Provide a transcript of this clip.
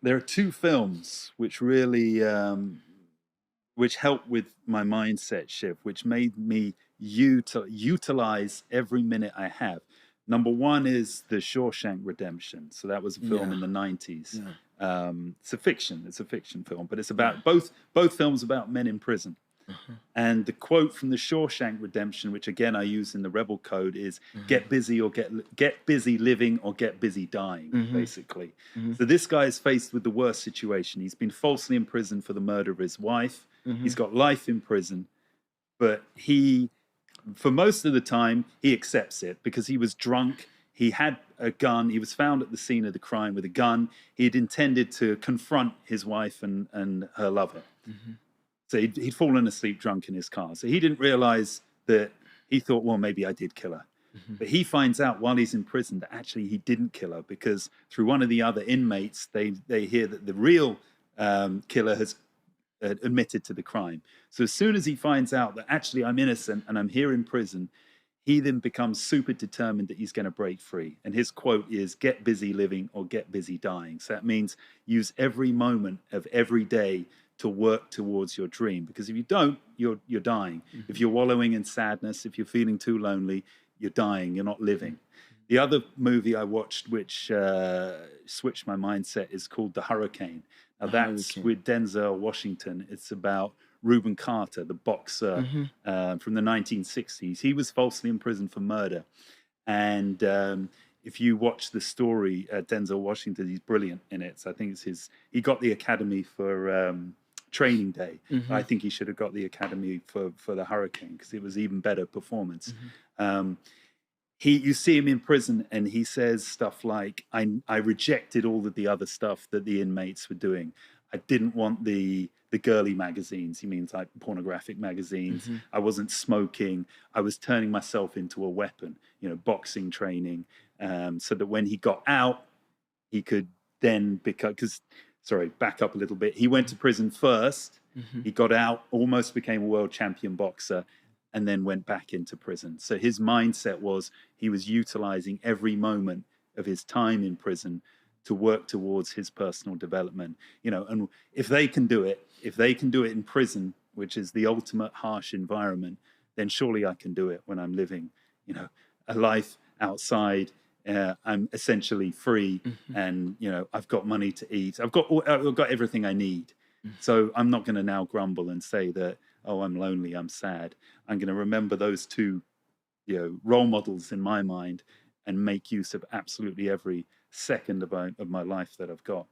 There are two films which really which helped with my mindset shift, which made me utilize every minute I have. Number one is The Shawshank Redemption. So that was a film Yeah, in the 90s. yeah, It's a fiction. It's a fiction film, but it's yeah. about both films about men in prison. Uh-huh, And the quote from the Shawshank Redemption, which again I use in the Rebel Code, is uh-huh. "Get busy or get busy living or get busy dying." Mhm, Basically, mhm, so this guy is faced with the worst situation. He's been falsely imprisoned for the murder of his wife. He's mhm, got life in prison, but he, for most of the time, he accepts it because he was drunk. He had a gun. He was found at the scene of the crime with a gun. He had intended to confront his wife and her lover. mhm, So he'd fallen asleep drunk in his car. So he didn't realize that he thought, well, maybe I did kill her. mhm, But he finds out while he's in prison that actually he didn't kill her because through one of the other inmates, they hear that the real killer has admitted to the crime. So as soon as he finds out that actually I'm innocent and I'm here in prison, he then becomes super determined that he's going to break free. And his quote is, "Get busy living or get busy dying." So that means use every moment of every day to work towards your dream. Because if you don't, you're dying. If mhm, you're wallowing in sadness, if you're feeling too lonely, you're dying. You're not living. The other movie I watched, which switched my mindset, is called The Hurricane. Now a that's hurricane. with Denzel Washington. It's about Reuben Carter, the boxer Mhm, from the 1960s. He was falsely imprisoned for murder. And if you watch the story, Denzel Washington, he's brilliant in it. So I think it's his, he got the Academy for Training Day. I mhm, think he should have got the Academy for The Hurricane because it was even better performance. mhm, Um, you see him in prison and he says stuff like, I rejected all of the other stuff that the inmates were doing. I didn't want the girly magazines. He means like pornographic magazines. mhm, I wasn't smoking. I was turning myself into a weapon, boxing training, so that when he got out he could then become, because, sorry, back up a little bit, he went to prison first, mhm, he got out, almost became a world champion boxer, and then went back into prison. So his mindset was he was utilizing every moment of his time in prison to work towards his personal development. And if they can do it in prison, which is the ultimate harsh environment, then surely I can do it when I'm living, a life outside. I'm essentially free, mhm, and I've got money to eat. I've got everything I need. mhm. So I'm not going to now grumble and say that, oh, I'm lonely, I'm sad. I'm going to remember those two, role models in my mind, and make use of absolutely every second of my life that I've got.